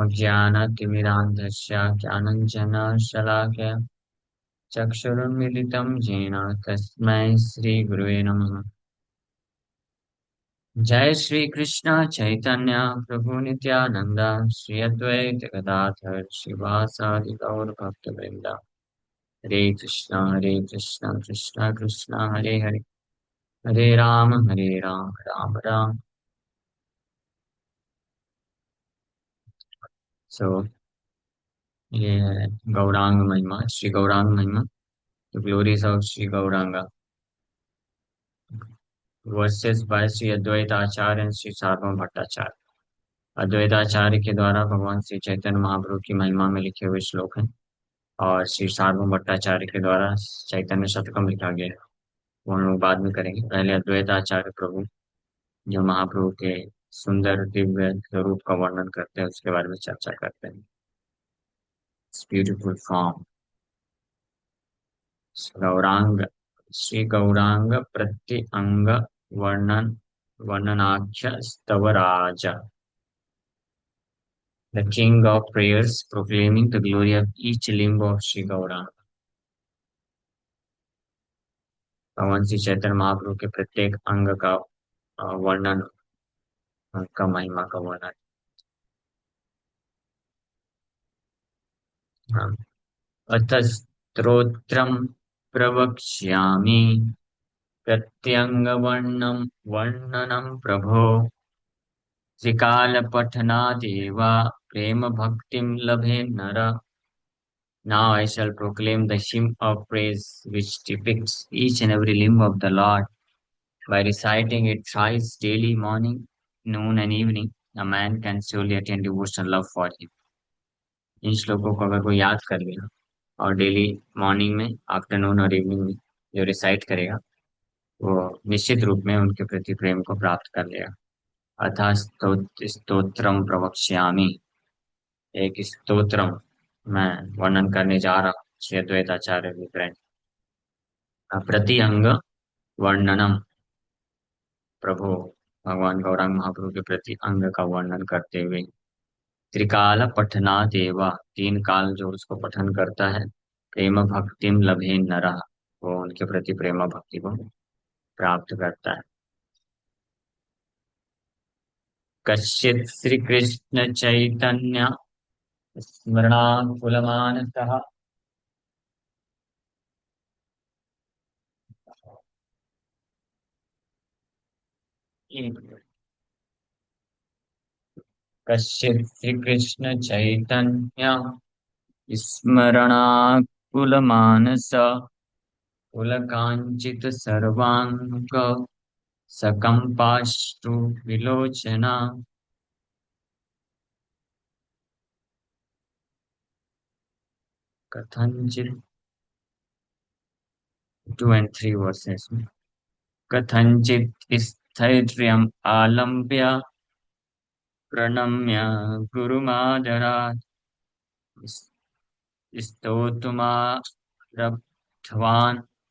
ज्ञानतिमिरान्धस्य ज्ञानञ्जनशलाकया चक्षुरुन्मिलितं येन तस्मै श्रीगुरुवे नमः। जय श्री कृष्ण चैतन्य प्रभु नित्यानंद श्री अद्वैत गदाधर शिवासादि गौर भक्तवृंद। हरे कृष्ण कृष्ण कृष्ण हरे हरे, हरे राम राम राम। सो ये है गौरांग महिमा, श्री गौरांग महिमा, the glories of Shri Gauranga, verses by Shri Advaita Acharya and Shri Sarvabhauma Bhattacharya. Advaitacharya के द्वारा भगवान श्री चैतन्य महाप्रभु की महिमा में लिखे हुए श्लोक हैं और श्री सार्वभौम भट्टाचार्य के द्वारा चैतन्य शतकम लिखा गया है। वो हम लोग बाद में करेंगे। पहले अद्वैताचार्य प्रभु जो महाप्रभु के सुंदर दिव्य स्वरूप का वर्णन करते हैं उसके बारे में चर्चा करते हैं। Beautiful form. गौरांग, श्री गौरांग प्रत्यंग वर्णन, वर्णनाख्य स्तवराज, the king of prayers, proclaiming the glory of each limb of Sri Gauranga। भगवान श्री चैतन्य महाप्रभु के प्रत्येक अंग का वर्णन, उनका महिमा का वर्णन। हाँ। अथ स्तोत्रम प्रवक्ष्यामि प्रत्यंगवर्णम वर्णनम प्रभो त्रिकालपठनादेव प्रेम भक्तिं लभे नर। Now I shall proclaim the hymn of praise which depicts each and every limb of the Lord. By reciting it thrice daily, morning, noon, and evening, a man can surely attain devotional love for him. इन श्लोकों को अगर कोई याद कर लेगा और daily morning में, afternoon और इवनिंग में जो रिसाइट करेगा, वो निश्चित रूप में उनके प्रति प्रेम को प्राप्त कर लेगा। अतः स्तोत्रम प्रवक्ष्यामि, एक स्तोत्रम मैं वर्णन करने जा रहा हूँ। श्री अद्वैताचार्य लिख रहे हैं। प्रति अंग वर्णनम, प्रभु भगवान गौरांग महाप्रभु के प्रति अंग का वर्णन करते हुए त्रिकाल पठनादेव, तीन काल जो उसको पठन करता है, प्रेम भक्तिम लभे नरः, वो उनके प्रति प्रेम भक्ति को प्राप्त करता है। कश्चित् श्री कृष्ण चैतन्य स्मरणाकुलमानसः कश्चित् श्री कृष्ण चैतन्य स्मरणाकुलमानस पुलकाञ्चित् सर्वाङ्ग सकम्पाश्रु विलोचना। कथंचित 2 and 3 वर्सेस में कथंचित स्थैर्यम् आलम्ब्य प्रणम्य गुरुमादरात् स्तोतुमारब्धवान्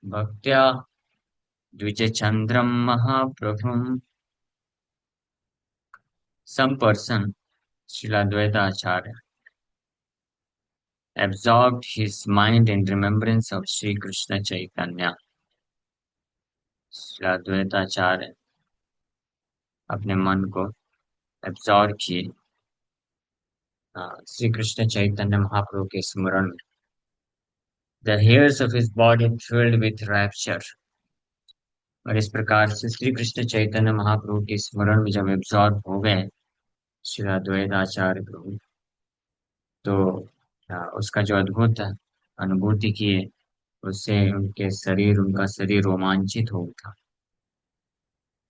भक्त्या द्विजचन्द्रम् महाप्रभुम्। Some person, Srila Advaita Acharya, absorbed his mind in remembrance of Sri Krishna Chaitanya। Srila Advaita Acharya अपने मन को एब्जॉर्ब किए श्री कृष्ण चैतन्य महाप्रभु के स्मरण में। The hairs of his body thrilled with rapture। और इस प्रकार से श्री कृष्ण चैतन्य महाप्रभु के स्मरण में जब एब्जॉर्ब हो गए श्री अद्वैत आचार्य प्रभु, तो उसका जो अद्भुत अनुभूति किए, उससे उनका शरीर रोमांचित हो उठा।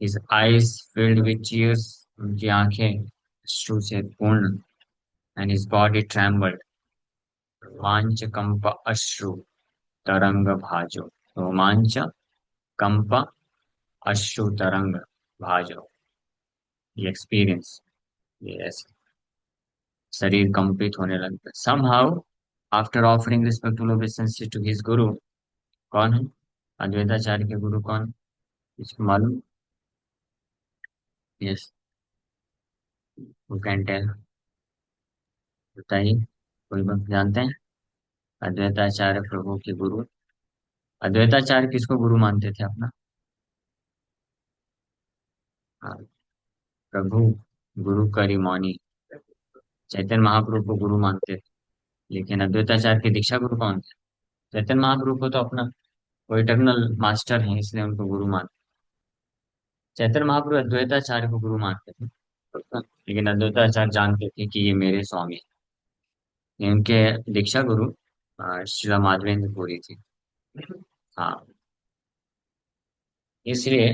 His eyes filled with tears, उनकी आंखें अश्रु से पूर्ण, and his body trembled। रोमांच कंप अश्रु तरंग भाजो, रोमांच कंप अश्रु तरंग भाजो, ये एक्सपीरियंस, ये ऐसे शरीर कंपित होने लगता। Somehow, after offering respectful obeisances to his guru, कौन है अद्वैताचार्य के गुरु कौन, इसको मालूम? Yes, who can tell? बताइए, कोई बात जानते हैं? अद्वैताचार्य प्रभु के गुरु। अद्वैताचार्य किसको गुरु मानते थे अपना? हाँ, प्रभु गुरु करी मौनी, चैतन्य महाप्रभु को गुरु मानते थे। लेकिन अद्वैताचार्य के दीक्षा गुरु कौन थे? चैतन्य महाप्रभु को तो अपना वो इटरनल मास्टर है, इसलिए उनको गुरु मानते। चैतन्य महाप्रभु अद्वैताचार्य को गुरु मानते थे, लेकिन अद्वैताचार्य जानते थे कि ये मेरे स्वामी हैं। इनके दीक्षा गुरु श्रीला माधवेंद्र पुरी थी। हाँ, इसलिए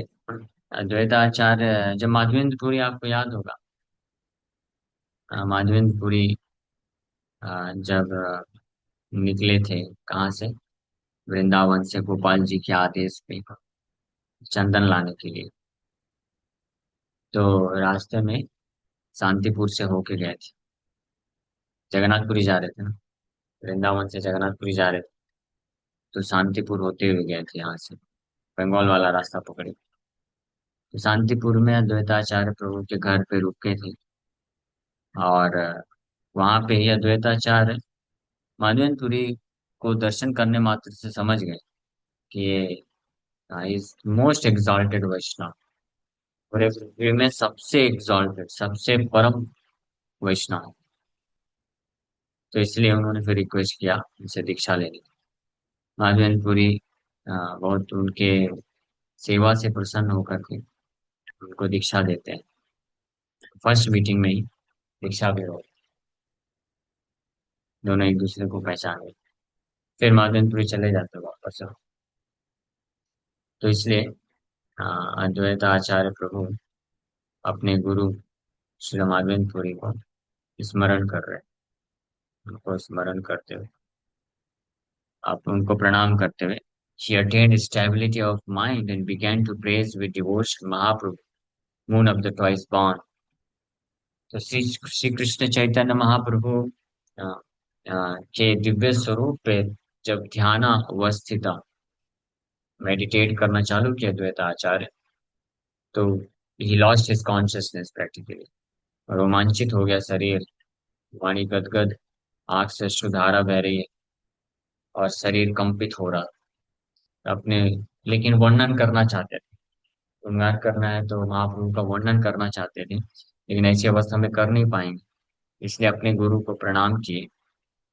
अद्वैताचार्य, जब माधवेंद्र पुरी आपको याद होगा, माधवेंद्र पुरी जब निकले थे कहाँ से, वृंदावन से गोपाल जी के आदेश पे चंदन लाने के लिए, तो रास्ते में शांतिपुर से होके गए थे। जगन्नाथपुरी जा रहे थे ना, वृंदावन से जगन्नाथपुरी जा रहे थे, तो शांतिपुर होते हुए गए थे यहाँ से, बंगाल वाला रास्ता पकड़े। तो शांतिपुर में अद्वैताचार्य प्रभु के घर पे रुके थे, और वहां पे ही अद्वैताचार्य माधवेंद्रपुरी को दर्शन करने मात्र से समझ गए कि ये इज मोस्ट एग्जॉल्टेड वैष्णव, पूरे पृथ्वी में सबसे एग्जॉल्टेड, सबसे परम वैष्णव। तो इसलिए उन्होंने फिर रिक्वेस्ट किया उनसे दीक्षा लेने की। माधवेंद्रपुरी बहुत उनके सेवा से प्रसन्न होकर के उनको दीक्षा देते हैं। फर्स्ट मीटिंग में ही दीक्षा भी हो, दोनों एक दूसरे को पहचान गए। फिर माधवेंद्रपुरी चले जाते वापस। तो इसलिए अद्वैत आचार्य प्रभु अपने गुरु श्री माधवेंद्रपुरी को स्मरण कर रहे हैं। उनको स्मरण करते हुए, आप उनको प्रणाम करते हुए, she attained stability of mind and began to praise with devotion Mahaprabhu, moon of the twice born। तो श्री श्री कृष्ण चैतन्य महाप्रभु अ, के दिव्य स्वरूप पे जब ध्यान अवस्थित मेडिटेट करना चालू किया द्वैत आचार्य, तो he lost his consciousness practically, रोमांचित हो गया शरीर, वाणी गदगद, आंख से अश्रुधारा बह रही है, और शरीर कंपित हो रहा अपने। लेकिन वर्णन करना चाहते थे, गुणगान करना है तो महाप्रभु का वर्णन करना चाहते थे, लेकिन ऐसी अवस्था में कर नहीं पाएंगे। इसलिए अपने गुरु को प्रणाम किए,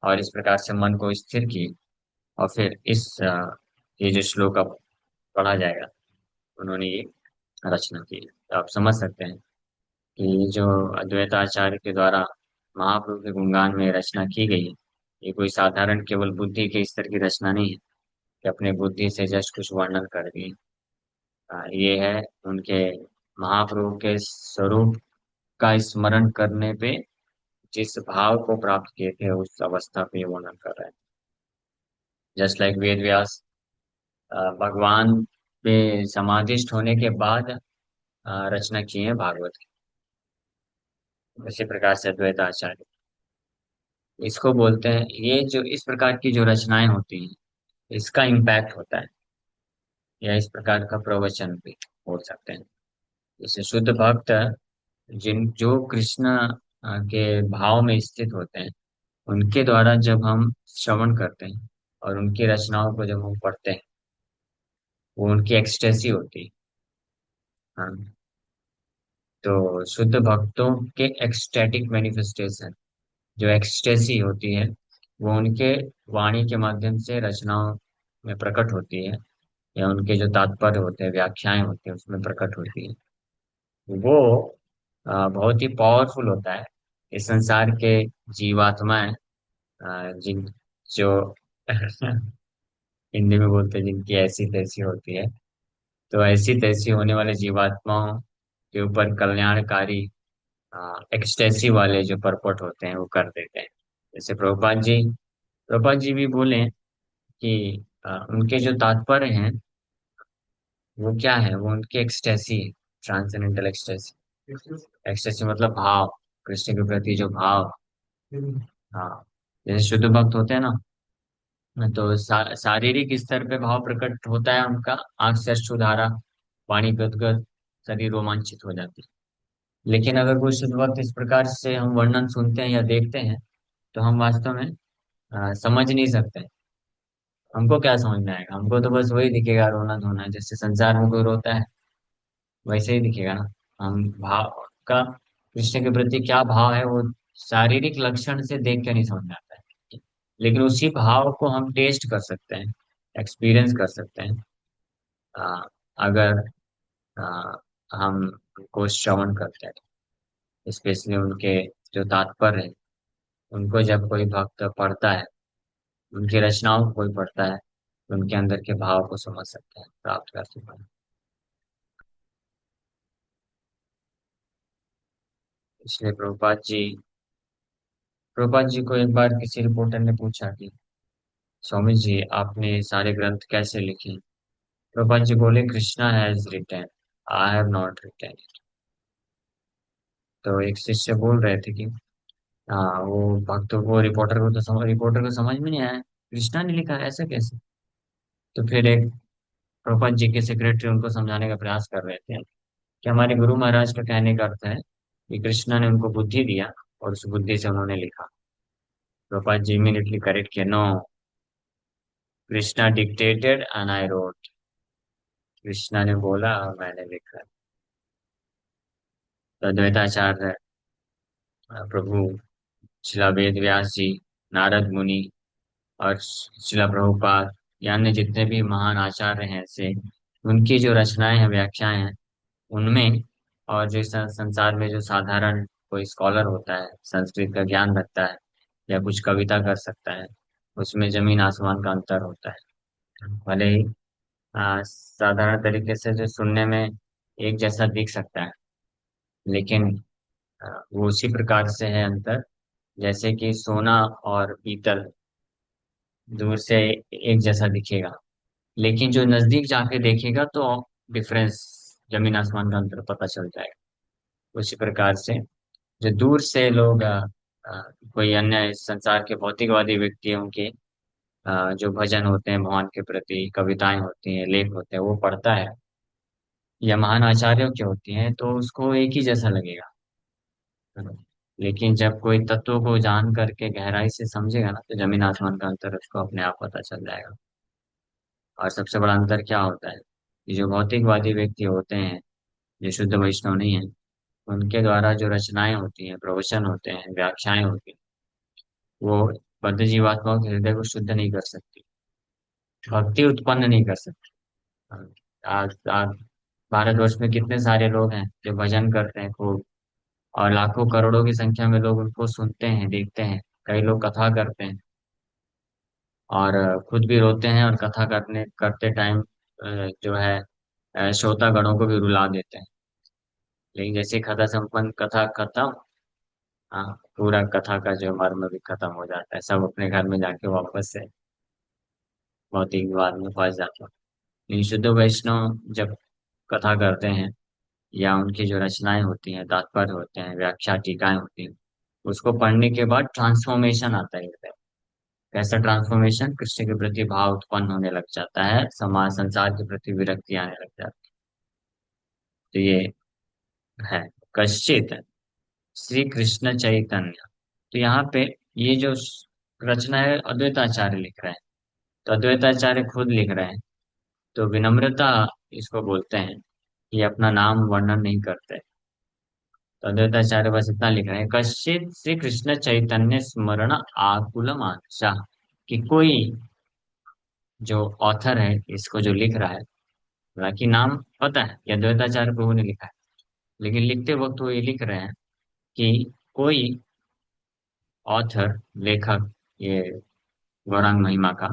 और इस प्रकार से मन को स्थिर किए, और फिर ये जो श्लोक अब पढ़ा जाएगा, उन्होंने ये रचना की। तो आप समझ सकते हैं कि ये जो अद्वैताचार्य के द्वारा महाप्रभु के गुणगान में रचना की गई है, ये कोई साधारण केवल बुद्धि के स्तर की रचना नहीं है कि अपने बुद्धि से जस्ट कुछ वर्णन कर दिए। ये है उनके महाप्रभु के स्वरूप का स्मरण करने पे जिस भाव को प्राप्त किए थे, उस अवस्था पे ये वर्णन कर रहे हैं। जस्ट लाइक वेद व्यास भगवान पे समाधिष्ठ होने के बाद रचना किए हैं भागवत की, उसी प्रकार से अद्वैत आचार्य इसको बोलते हैं। ये जो इस प्रकार की जो रचनाएं होती हैं, इसका इम्पैक्ट होता है, या इस प्रकार का प्रवचन भी हो सकते हैं। जैसे शुद्ध भक्त जिन जो कृष्ण के भाव में स्थित होते हैं, उनके द्वारा जब हम श्रवण करते हैं और उनकी रचनाओं को जब हम पढ़ते हैं, वो उनकी एक्सटेसी होती है। हाँ, तो शुद्ध भक्तों के एक्सटैटिक मैनिफेस्टेशन, जो एक्सटेसी होती है, वो उनके वाणी के माध्यम से रचनाओं में प्रकट होती है, या उनके जो तात्पर्य होते हैं, व्याख्याएं होती हैं, उसमें प्रकट होती है। वो बहुत ही पावरफुल होता है। इस संसार के जीवात्माएं, जिन जो हिंदी में बोलते हैं जिनकी ऐसी तैसी होती है, तो ऐसी तैसी होने वाले जीवात्माओं के ऊपर कल्याणकारी एक्सटेसी वाले जो परपट होते हैं वो कर देते हैं। जैसे प्रभुपाद जी भी बोले कि उनके जो तात्पर्य हैं वो क्या है, वो उनकी एक्सटेसी है, ट्रांसेंडेंटल एक्सटेसी। एक्सटेसी मतलब भाव, कृष्ण के प्रति जो भाव। हाँ, जैसे शुद्ध भक्त होते हैं ना, तो शारीरिक स्तर पे भाव प्रकट होता है उनका, आंख से अश्रुधारा, वाणी गदगद, शरीर रोमांचित हो जाती है। लेकिन अगर कोई शुद्ध भक्त इस प्रकार से हम वर्णन सुनते हैं या देखते हैं, तो हम वास्तव में समझ नहीं सकते। हमको क्या समझ में आएगा, हमको तो बस वही दिखेगा, रोना धोना, जैसे संसार में कोई रोता है वैसे ही दिखेगा ना। हम भाव का, कृष्ण के प्रति क्या भाव है वो शारीरिक लक्षण से देख के नहीं समझ में आता है, लेकिन उसी भाव को हम टेस्ट कर सकते हैं, एक्सपीरियंस कर सकते हैं। आ, अगर आ, हम उनको श्रवण करते हैं, स्पेशली उनके जो तात्पर्य है, उनको जब कोई भक्त पढ़ता है, उनकी रचनाओं को कोई पढ़ता है, तो उनके अंदर के भाव को समझ सकते हैं, प्राप्त कर सकते हैं। इसलिए प्रभुपाद जी को एक बार किसी रिपोर्टर ने पूछा कि स्वामी जी आपने सारे ग्रंथ कैसे लिखे। प्रभुपाद जी बोले, Krishna has written, I have not written. तो एक शिष्य बोल रहे थे कि हाँ, वो भक्त वो रिपोर्टर को समझ में नहीं आया, कृष्णा ने लिखा है, ऐसा कैसे। तो फिर एक प्रभुपाद जी के सेक्रेटरी उनको समझाने का प्रयास कर रहे थे कि हमारे गुरु महाराज का कहने का अर्थ है कि कृष्णा ने उनको बुद्धि दिया और उस बुद्धि से उन्होंने लिखा। प्रभुपाद जी इमीडिएटली करेक्ट किया, no, Krishna dictated and I wrote. Krishna ने बोला और मैंने लिखा। तो अद्वैताचार्य प्रभु शिला वेद व्यास जी, नारद मुनि और शिला प्रभुपाद, या अन्य जितने भी महान आचार्य हैं से उनकी जो रचनाएं हैं, व्याख्याएं हैं, उनमें, और जो इस संसार में जो साधारण कोई स्कॉलर होता है, संस्कृत का ज्ञान रखता है या कुछ कविता कर सकता है, उसमें जमीन आसमान का अंतर होता है। भले ही साधारण तरीके से जो सुनने में एक जैसा दिख सकता है, लेकिन वो उसी प्रकार से है अंतर, जैसे कि सोना और पीतल दूर से एक जैसा दिखेगा, लेकिन जो नजदीक जाके देखेगा तो डिफरेंस, जमीन आसमान का अंतर पता चल जाएगा। उसी प्रकार से जो दूर से लोग अ, कोई अन्य इस संसार के भौतिकवादी व्यक्तियों के जो भजन होते हैं भगवान के प्रति, कविताएं होती हैं, लेख होते हैं, वो पढ़ता है या महान आचार्यों की होती हैं, तो उसको एक ही जैसा लगेगा। लेकिन जब कोई तत्व को जान करके गहराई से समझेगा ना, तो जमीन आसमान का अंतर उसको अपने आप पता चल जाएगा। और सबसे बड़ा अंतर क्या होता है कि जो भौतिकवादी व्यक्ति होते हैं, जो शुद्ध वैष्णव नहीं है, उनके द्वारा जो रचनाएं होती हैं, प्रवचन होते हैं, व्याख्याएं होती हैं, वो बद्ध जीवात्माओं के हृदय को शुद्ध नहीं कर सकती, भक्ति उत्पन्न नहीं कर सकती। आज भारतवर्ष में कितने सारे लोग हैं जो भजन करते हैं खूब, और लाखों करोड़ों की संख्या में लोग उनको सुनते हैं, देखते हैं। कई लोग कथा करते हैं और खुद भी रोते हैं, और कथा करने करते टाइम जो है श्रोतागणों को भी रुला देते हैं। लेकिन जैसे कथा संपन्न, कथा खत्म, हाँ, पूरा कथा का जो मर्म भी खत्म हो जाता है, सब अपने घर में जाके वापस से भौतिकवाद में फंस जाते हैं। लेकिन शुद्ध वैष्णव जब कथा करते हैं या उनकी जो रचनाएं होती हैं, तात्पर्य होते हैं, व्याख्या टीकाएं होती हैं, उसको पढ़ने के बाद ट्रांसफॉर्मेशन आता है हृदय। कैसा ट्रांसफॉर्मेशन? कृष्ण के प्रति भाव उत्पन्न होने लग जाता है, समाज संसार के प्रति विरक्ति आने लग जाती है। तो ये है कश्चित श्री कृष्ण चैतन्य। तो यहाँ पे ये जो रचना है अद्वैताचार्य लिख रहे हैं, तो अद्वैताचार्य खुद लिख रहे हैं, तो विनम्रता इसको बोलते हैं। ये अपना नाम वर्णन नहीं करते। तो अद्वैताचार्य बस इतना लिख रहे हैं, कश्चित श्री कृष्ण चैतन्य स्मरण आकुल मानसा, कि कोई जो ऑथर है, इसको जो लिख रहा है, हालांकि नाम पता है कि अद्वैताचार्य प्रभु ने लिखा है, लेकिन लिखते वक्त वो ये लिख रहे हैं कि कोई ऑथर, लेखक, ये गौरांग महिमा का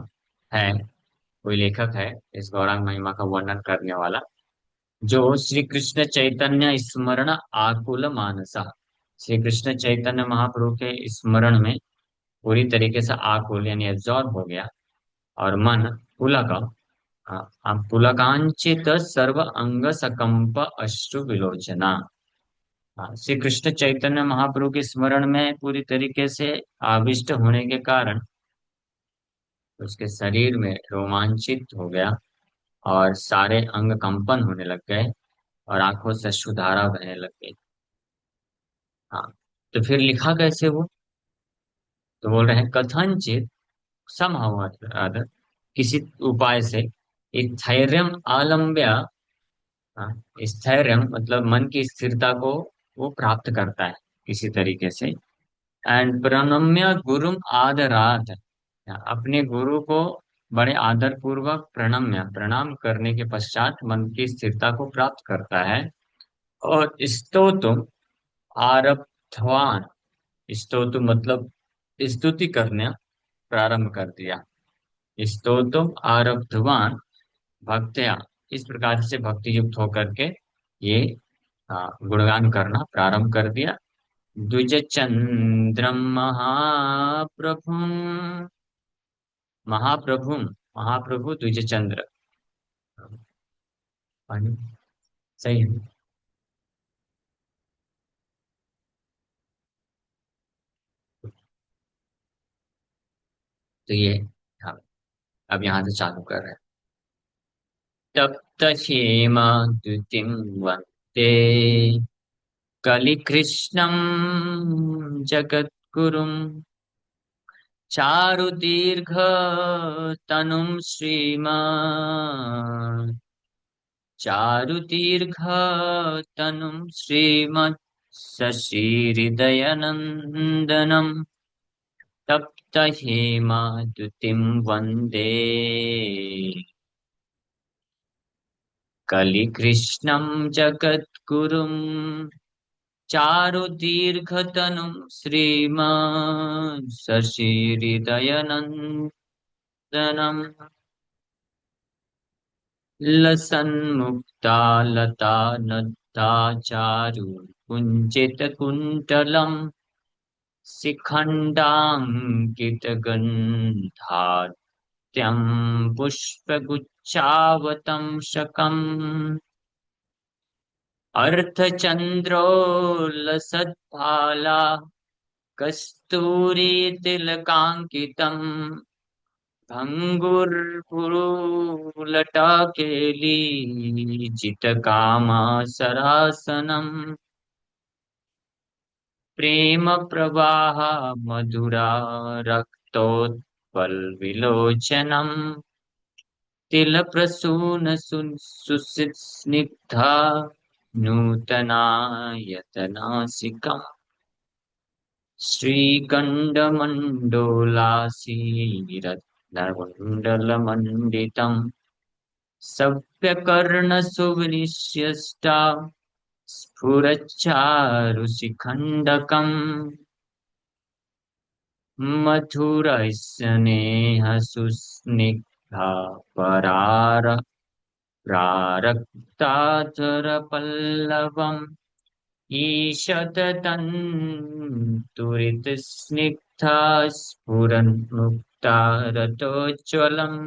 है, कोई लेखक है इस गौरांग महिमा का वर्णन करने वाला, जो श्री कृष्ण चैतन्य स्मरण आकुल मानसा, श्री कृष्ण चैतन्य महाप्रभु के स्मरण में पूरी तरीके से आकुल यानी एब्जॉर्ब हो गया, और मन पुलक, पुलकांचित सर्व अंग सकंप अश्रु विलोचना। श्री कृष्ण चैतन्य महाप्रभु के स्मरण में पूरी तरीके से आविष्ट होने के कारण उसके शरीर में रोमांचित हो गया, और सारे अंग कंपन होने लग गए, और आंखों से अश्रुधारा बहने लग गई। हाँ, तो फिर लिखा कैसे वो? तो बोल रहे हैं कथनचित समहाउ अदर, किसी उपाय से, स्थैर्यम आलम्ब्य, हाँ, स्थैर्य मतलब मन की स्थिरता को वो प्राप्त करता है किसी तरीके से। एंड प्रणम्य गुरुम आदरात, अपने गुरु को बड़े आदर पूर्वक प्रणम्य प्रणाम करने के पश्चात मन की स्थिरता को प्राप्त करता है। और स्तोतुम आरब्धवान, स्तोतु मतलब स्तुति करने प्रारंभ कर दिया। स्तोतुम आरब्धवान भक्त्या, इस प्रकार से भक्ति युक्त होकर के ये गुणगान करना प्रारंभ कर दिया। द्विज चंद्रम महाप्रभु, महाप्रभु, महाप्रभु द्विज चंद्र, सही है। तो ये, हाँ, अब यहाँ से चालू कर रहे हैं। तप्त क्षेमा द्युतिम वन्ते कलिकृष्णं जगद्गुरुं चारु दीर्घ तनुं श्रीमान्, चारुदीर्घतनुं श्रीमत् शशिहृदयनन्दनम् तप्तहेमाद्युतिं वन्दे कलिकृष्णं जगद्गुरुं चारुदीर्घतनुं श्रीमत् शशिहृदयनन्दनम् लसन्मुक्ता लता नद्दा चारु कुञ्चित कुण्टलम् शिखण्डाङ्कितगन्धाढ्यम् पुष्पगुच्छावतंसकम् अर्धचन्द्रोल्लसद्भाला कस्तूरीतिलकाङ्कितम् भङ्गुर्पुरुलटाकेली जितकामासरासनम् प्रेम प्रवाह मधुरा रक्तोत्पलविलोचनम् तिलप्रसून सुस्निग्धा नूतनायतनासिकम् श्रीकण्डमण्डोलासीरत्नकुण्डलमण्डितम् सव्यकर्णसुविनिश्यस्ता स्फुरच्चारुशिखण्डकम् मधुरस्नेहसुस्निग्धा परार प्रारक्ताधरपल्लवम् ईषदतन्तुरितस्निग्धा स्फुरन्मुक्ता रतोज्ज्वलम्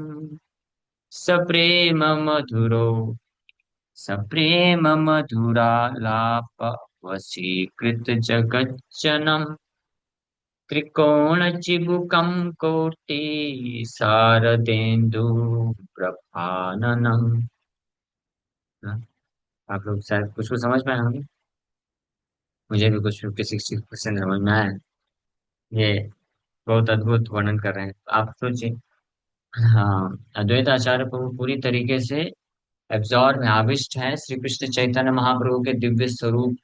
सप्रेम मधुरो, सप्रेम मधुरालाप वशीकृत जगज्जनम् त्रिकोणचिबुकं कोटि शारदेन्दु प्रभाननम्। आप लोग शायद कुछ कुछ समझ पाए होंगे, मुझे भी कुछ 50-60% समझ में आया है। ये बहुत अद्भुत वर्णन कर रहे हैं, आप सोचिए। हाँ, अद्वैत आचार्य प्रभु पूरी तरीके से एब्जॉर्ब है, आविष्ट है श्री कृष्ण चैतन्य महाप्रभु के दिव्य स्वरूप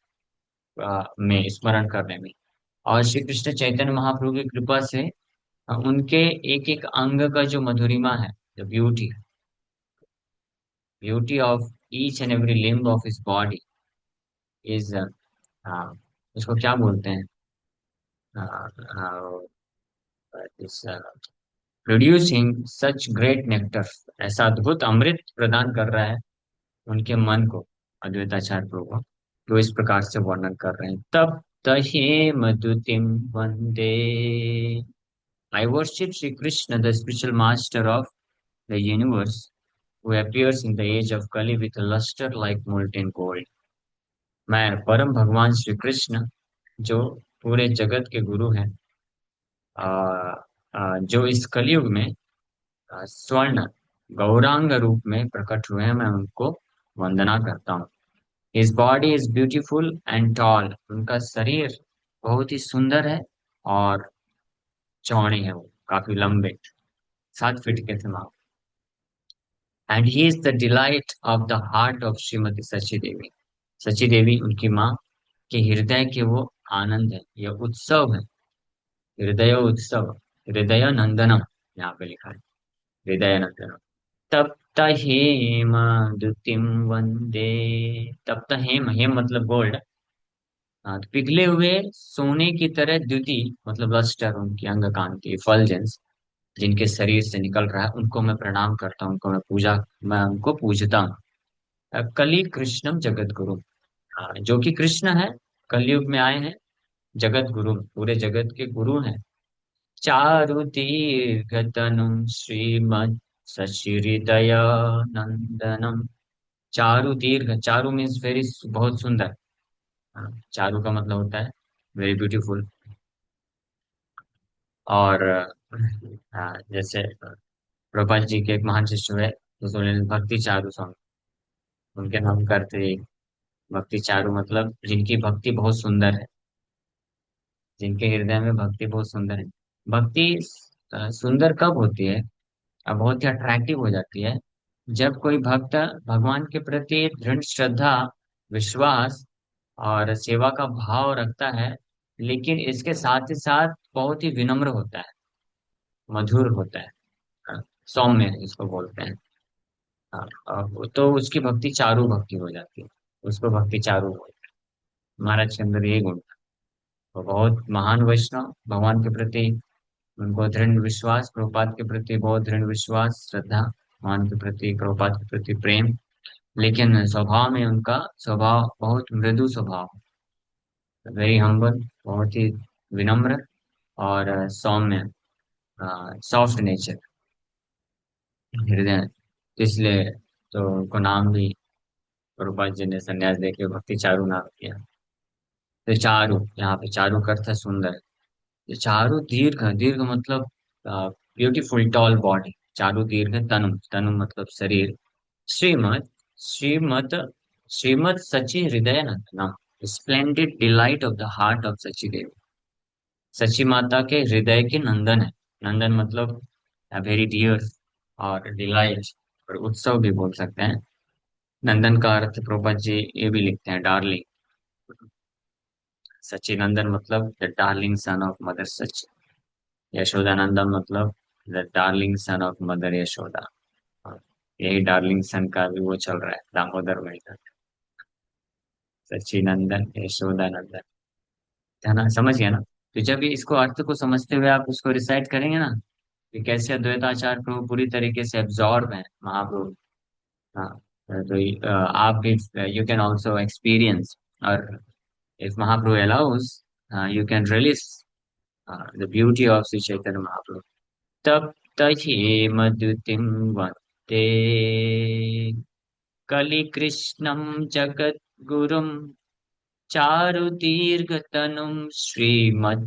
में स्मरण करने में। और श्री कृष्ण चैतन्य महाप्रभु की कृपा से उनके एक एक अंग का जो मधुरिमा है, the beauty, beauty of each and every limb of his body is, उसको क्या बोलते हैं, प्रोड्यूसिंग सच ग्रेट नेक्टर, ऐसा अद्भुत अमृत प्रदान कर रहा है उनके मन को, अद्वैताचार्य प्रभु। तो इस प्रकार से वर्णन कर रहे हैं। तब तहे मधुतिम वंदे, I worship Sri Krishna, the spiritual master of the universe, who appears in the age of Kali with a luster like molten gold. मैं परम भगवान श्री कृष्ण, जो पूरे जगत के गुरु हैं, आ, जो इस कलयुग में स्वर्ण गौरांग रूप में प्रकट हुए हैं, मैं उनको वंदना करता हूँ। His body is beautiful and tall. उनका शरीर बहुत ही सुंदर है और चौड़े हैं वो, काफी लंबे, 7 फीट के थे माँ। And he is the delight of the heart of Shrimati Sachi Devi. Sachi Devi उनकी माँ के हृदय के वो आनंद है, यह उत्सव है। हृदय उत्सव, हृदय नंदनम, यहाँ पे लिखा है हृदय नंदनम। तप्त हेम द्युतिम वंदे। तप्त हेम, हेम मतलब गोल्ड। हाँ, तो पिघले हुए सोने की तरह द्युति मतलब लस्टर, उनकी अंग कांति फलजेंस जिनके शरीर से निकल रहा है, उनको मैं प्रणाम करता हूँ, उनको मैं उनको पूजता हूँ। कली कृष्णम जगत गुरु, जो कि कृष्ण है, कलयुग में आए हैं, जगत गुरु, पूरे जगत के गुरु हैं। चारु दीर्घ तनु श्रीमद सचिहृदय नंदनम। चारु दीर्घ, चारु मीन्स वेरी, बहुत सुंदर। चारु का मतलब होता है वेरी ब्यूटीफुल। और जैसे प्रभुपाद जी के एक महान शिष्य हुए तो उन्होंने भक्ति चारु सॉन्ग, उनके नाम करते। भक्ति चारु मतलब जिनकी भक्ति बहुत सुंदर है, जिनके हृदय में भक्ति बहुत सुंदर है। भक्ति सुंदर कब होती है, बहुत ही अट्रैक्टिव हो जाती है, जब कोई भक्त भगवान के प्रति दृढ़ श्रद्धा, विश्वास और सेवा का भाव रखता है, लेकिन इसके साथ ही साथ बहुत ही विनम्र होता है, मधुर होता है, सौम्य इसको बोलते हैं। हाँ, तो उसकी भक्ति चारु भक्ति हो जाती है, उसको भक्ति चारु बोलते हैं। महाराज के अंदर ये गुण था। वो बहुत महान वैष्णव, भगवान के प्रति उनको दृढ़ विश्वास, प्रभुपाद के प्रति बहुत दृढ़ विश्वास, श्रद्धा, भगवान के प्रति, प्रभुपाद के प्रति प्रेम, लेकिन स्वभाव में उनका स्वभाव बहुत मृदु स्वभाव, वेरी हम्बल, बहुत ही विनम्र और सौम्य, सॉफ्ट नेचर, हृदय। इसलिए तो उनको नाम भी प्रभुपाद जी ने संन्यास देके भक्ति चारू नाम किया। तो चारु, यहाँ पे चारु का अर्थ है सुंदर। तो चारु दीर्घ, दीर्घ मतलब ब्यूटीफुल टॉल बॉडी। चारु दीर्घ तनु, तनु मतलब शरीर। श्रीमद, श्रीमद, श्रीमद सची हृदय नंदनम, splendid delight of the heart of Sachi Devi. Sachi माता के हृदय के नंदन है। नंदन मतलब वेरी डियर, और डिलाइट और उत्सव भी बोल सकते हैं। नंदन का अर्थ प्रोपा जी ये भी लिखते हैं डार्लिंग। सचिनंदन मतलब the darling son of mother Sach. Yashodanandan मतलब the darling son of mother Yashoda. और यही डार्लिंग सन का भी वो चल रहा है, दामोदर में। सचिनंदन यशोदानंदन, है ना, समझ गया ना। तो जब ये इसको अर्थ को समझते हुए आप उसको रिसाइट करेंगे ना, कि कैसे अद्वैताचार्य प्रभु पूरी तरीके से एब्जॉर्ब है महाप्रभु। हाँ, तो आप भी यू कैन ऑल्सो एक्सपीरियंस, और if Mahaprabhu allows, you can release the beauty of Sri Chaitanya Mahaprabhu. तब तहि मधुतिम वन्दे कलिकृष्णं जगद्गुरुं चारुदीर्घतनुं श्रीमत्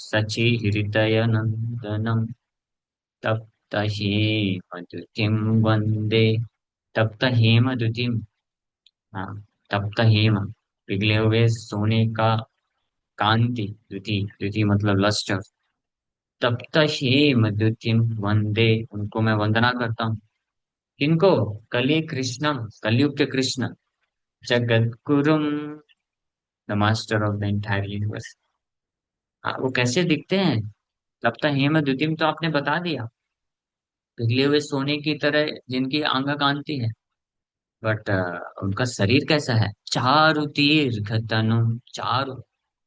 सचिहृदयनन्दनम्। तब तहि मधुतिम वन्दे, तप्त हेम द्युतिम। हाँ, तप्त हेम, पिघले हुए सोने का कांति, द्युति, द्युति मतलब लस्टर। तप्त हेम द्युतिम वंदे, उनको मैं वंदना करता हूँ। किनको? कली कृष्णम, कलयुग के कृष्ण, जगत गुरुम, the master of the entire universe. हाँ, वो कैसे दिखते हैं? तप्त हेम द्युतिम तो आपने बता दिया, पिघले हुए सोने की तरह जिनकी अंग कांति है। बट उनका शरीर कैसा है? चारु दीर्घ तनु, चारु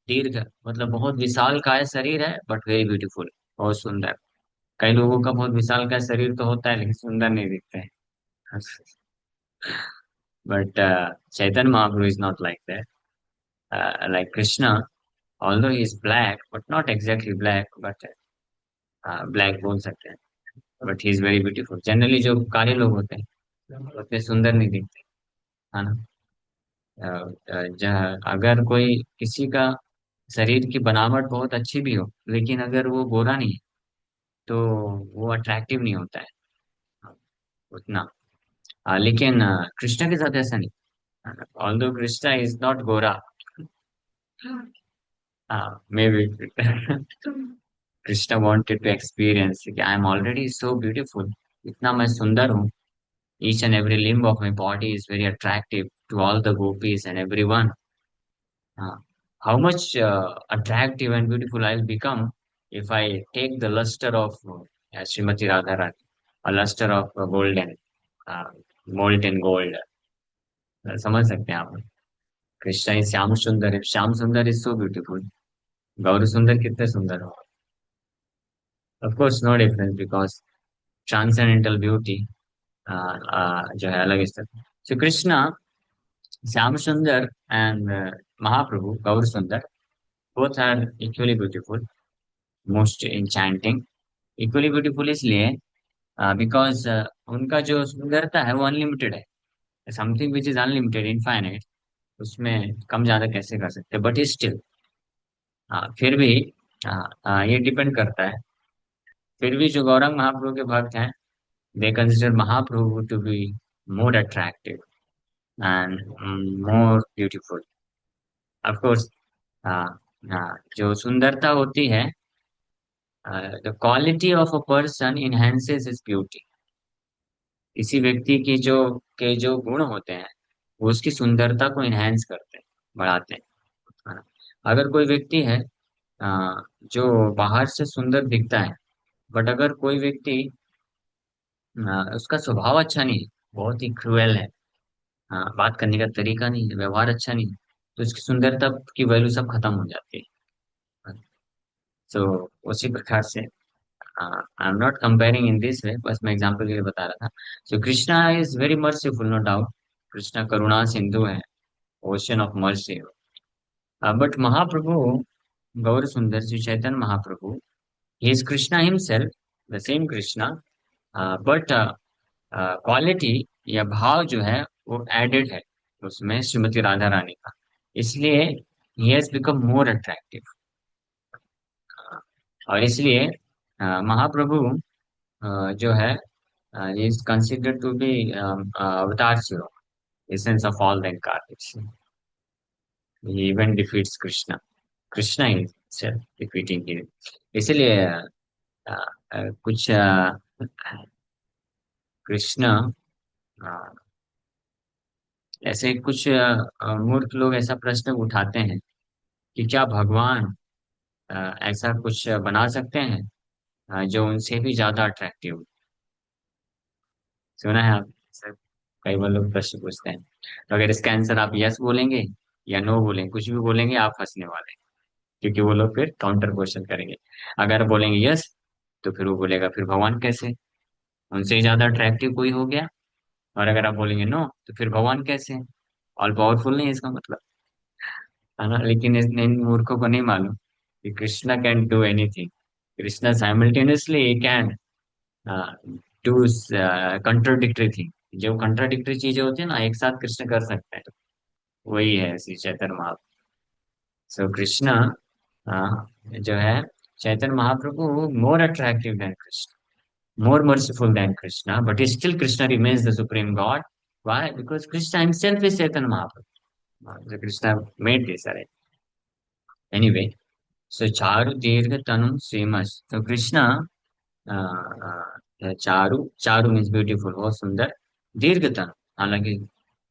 दीर्घ मतलब बहुत विशाल काय शरीर है, बट वेरी ब्यूटीफुल, बहुत सुंदर। कई लोगों का बहुत विशाल काय शरीर तो होता है, लेकिन सुंदर नहीं दिखते हैं। But Chaitanya Mahaprabhu is not like that. Like Krishna, although he is black but not exactly black, but black बोल सकते हैं, but he is very beautiful. Generally जो काले लोग होते हैं उतने सुंदर नहीं दिखते, है ना। अगर कोई किसी का शरीर की बनावट बहुत अच्छी भी हो, लेकिन अगर वो गोरा नहीं है, तो वो अट्रैक्टिव नहीं होता है उतना। लेकिन कृष्णा के साथ ऐसा नहीं। ऑल्दो कृष्णा इज नॉट गोरा, may be Krishna wanted to experience कि I am already so beautiful, इतना मैं सुंदर हूँ. Each and every limb of my body is very attractive to all the gopis and everyone. How much attractive and beautiful I'll become if I take the luster of Srimati Radharani, a luster of golden, uh, molten gold. समझ सकते हैं आप. Krishna is Shyam सुंदर है. श्याम सुंदर is so beautiful. गौर सुंदर कितने सुंदर हो. Of course no difference because transcendental beauty जो है अलग स्तर. सो कृष्णा, श्याम सुंदर एंड महाप्रभु गौर सुंदर both are equally beautiful, most enchanting. Equally beautiful इसलिए बिकॉज उनका जो सुंदरता है वो अनलिमिटेड है. Something which is unlimited, infinite, उसमें कम ज्यादा कैसे कर सकते, बट स्टिल फिर भी ये डिपेंड करता है. फिर भी जो गौरंग महाप्रभु के भक्त हैं, they consider Mahaprabhu to be more attractive and more beautiful. Of course जो सुंदरता होती है, the quality of a person enhances his beauty. किसी व्यक्ति की जो गुण होते हैं वो उसकी सुंदरता को इनहेंस करते हैं, बढ़ाते हैं. हाँ. अगर कोई व्यक्ति है जो बाहर से सुंदर दिखता है, बट अगर कोई व्यक्ति उसका स्वभाव अच्छा नहीं है, बहुत ही क्रूएल है, बात करने का तरीका नहीं है, व्यवहार अच्छा नहीं है, तो उसकी सुंदरता की वैल्यू सब खत्म हो जाती है. तो उसी प्रकार से I am not comparing in this way, बस मैं एग्जांपल के लिए बता रहा था. So Krishna is very merciful, no doubt. Krishna करुणा सिंधु है, ocean of mercy. But Mahaprabhu Gaur Sundar Shri Chaitanya Mahaprabhu, he is Krishna himself, the same Krishna, but quality या भाव जो है वो एडेड है उसमें श्रीमती राधा रानी का. इसलिए he has become more attractive. और इसलिए महाप्रभु जो है is considered to be avatar Shiv, essence of all the incarnation. He even defeats Krishna. Krishna is self defeating him. इसलिए कुछ कृष्ण ऐसे कुछ मूर्ख लोग ऐसा प्रश्न उठाते हैं कि क्या भगवान ऐसा कुछ बना सकते हैं जो उनसे भी ज्यादा अट्रैक्टिव. सुना है आप सर? कई बार लोग प्रश्न पूछते हैं, तो अगर इसका आंसर आप यस बोलेंगे या नो बोलेंगे, कुछ भी बोलेंगे, आप फंसने वाले हैं. क्योंकि वो लोग फिर काउंटर क्वेश्चन करेंगे. अगर बोलेंगे यस, तो फिर वो बोलेगा फिर भगवान कैसे, उनसे ही ज्यादा अट्रैक्टिव कोई हो गया. और अगर आप बोलेंगे नो, तो फिर भगवान कैसे, ऑल पावरफुल नहीं है इसका मतलब, है ना. लेकिन इन मूर्खों को नहीं मालूम कि Krishna can do anything. Krishna simultaneously can do contradictory thing. जो कंट्राडिक्टरी चीजें होती है ना, एक साथ कृष्ण कर सकते हैं. वही है श्री चैतन्य महाप्रभु. सो कृष्णा जो है Chaitanya Mahaprabhu, more attractive than Krishna, more merciful than Krishna, but still Krishna remains the supreme God. Why? Because Krishna himself is Chaitanya Mahaprabhu. So Krishna made this arrangement. Anyway, so Charu Dirgha Tanum Srimas. So Krishna, Charu means beautiful, बहुत सुंदर. दीर्घ तनु, हालांकि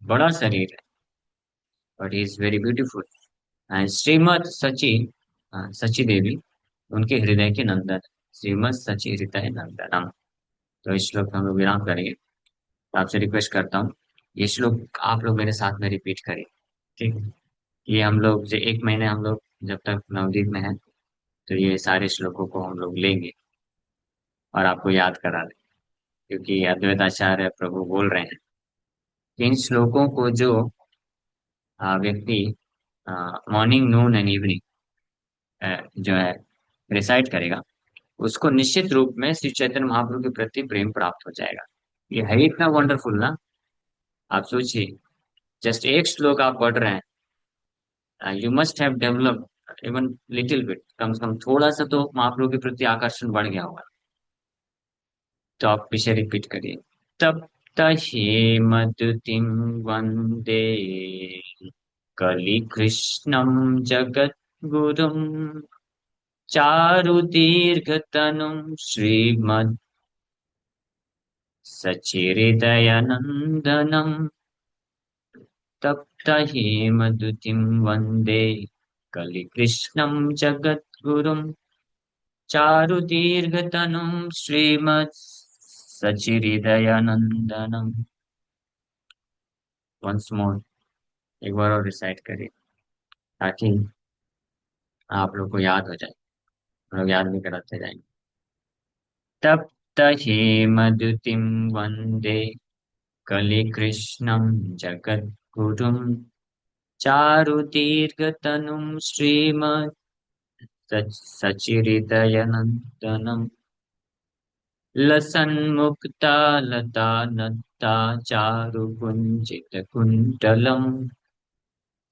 बड़ा शरीर है, but he is very beautiful. And Shrimad सची, सची देवी उनके हृदय के नंदन. श्रीमद सची हृदय नंदनम. तो इस श्लोक में हम लोग विराम करेंगे. तो आपसे रिक्वेस्ट करता हूँ ये श्लोक आप लोग मेरे साथ में रिपीट करें. ठीक है. ये हम लोग जो एक महीने हम लोग जब तक नवदीप में है, तो ये सारे श्लोकों को हम लोग लेंगे और आपको याद करा दें. क्योंकि अद्वैत आचार्य प्रभु बोल रहे हैं कि इन श्लोकों को जो व्यक्ति मॉर्निंग नून एंड इवनिंग जो है रिसाइट करेगा, उसको निश्चित रूप में श्री चैतन्य महाप्रभु के प्रति प्रेम प्राप्त हो जाएगा. ये है इतना वंडरफुल ना. आप सोचिए, जस्ट एक श्लोक आप पढ़ रहे हैं, you must have developed even little bit, कम से कम थोड़ा सा तो महाप्रभु के प्रति आकर्षण बढ़ गया होगा. तो आप पीछे रिपीट करिए. तप्त हेमद्युतिं वन्दे कलिकृष्णं जगद्गुरुम् चारु दीर्घ तनुं श्रीमत् सचिहृदयनन्दनं तप्त हेमद्युतिं वन्दे कलिकृष्णं जगद्गुरुं चारु दीर्घ तनुं श्रीमत् सचिहृदयनन्दनम्। वंस मोर, एक बार और रिसाइट करिए ताकि आप लोग को याद हो जाए, हम लोग याद भी कराते जाएंगे। तप्त हेमद्युतिं वन्दे कलिकृष्णं जगद्गुरुं चारुदीर्घतनुं श्रीमत् सचिहृदयनन्दनम् लसन्मुक्ता लता चारुकुञ्चितकुण्डलम्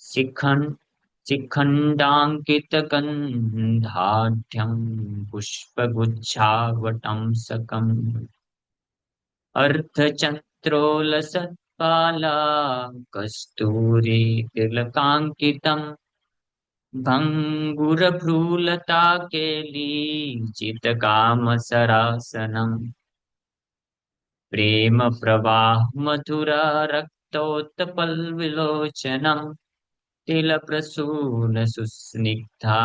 शिखण्डाङ्कितगन्धाढ्यं पुष्पगुच्छावटंसकम् अर्धचन्द्रोलसत्पाला कस्तूरी तिलकाङ्कितम् भङ्गुरभ्रूलता केली चितकामसरासनम् प्रेम प्रवाह मधुरा रक्तोत्पलविलोचनम् तिलप्रसून सुस्निग्धा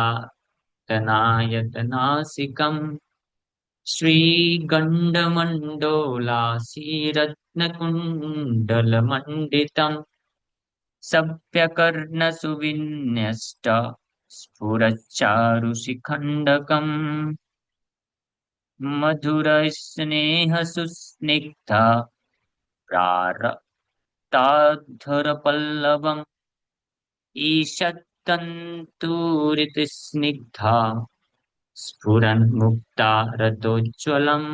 तनायतनासिकम् श्रीगण्डमण्डोलासीरत्नकुण्डलमण्डितम् सभ्यकर्णसुविन्यस्त स्फुरच्चारुशिखण्डकम् मधुरस्नेहसुस्निग्धा प्रारक्ताधरपल्लवम् ईषत्तन्तूरितस्निग्धा स्फुरन्मुक्ता रतोज्ज्वलम्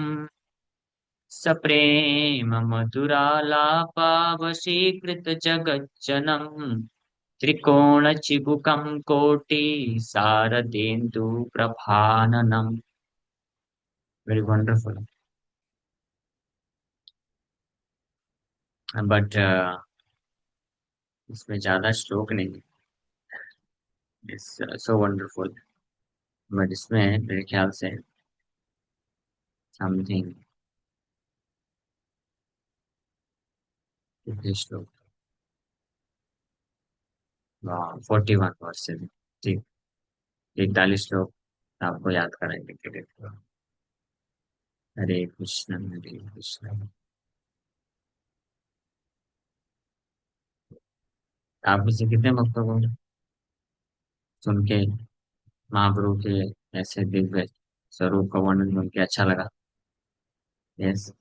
सप्रेम मधुरालापावशीकृतजगज्जनम् त्रिकोणचिबुकं कोटि शारदेन्दुप्रभाननम्। Very wonderful. बट इसमें ज्यादा श्लोक नहीं। It's so wonderful. बट इसमें मेरे ख्याल से समथिंग कितने श्लोक, 41 वर्सेस। ठीक, 41 श्लोक आपको याद कराएंगे धीरे धीरे। हरे कृष्ण हरे कृष्ण। आप इसे कितने भक्तों को सुन के महाप्रभु के ऐसे दिव्य स्वरूप का वर्णन सुन के अच्छा लगा? यस।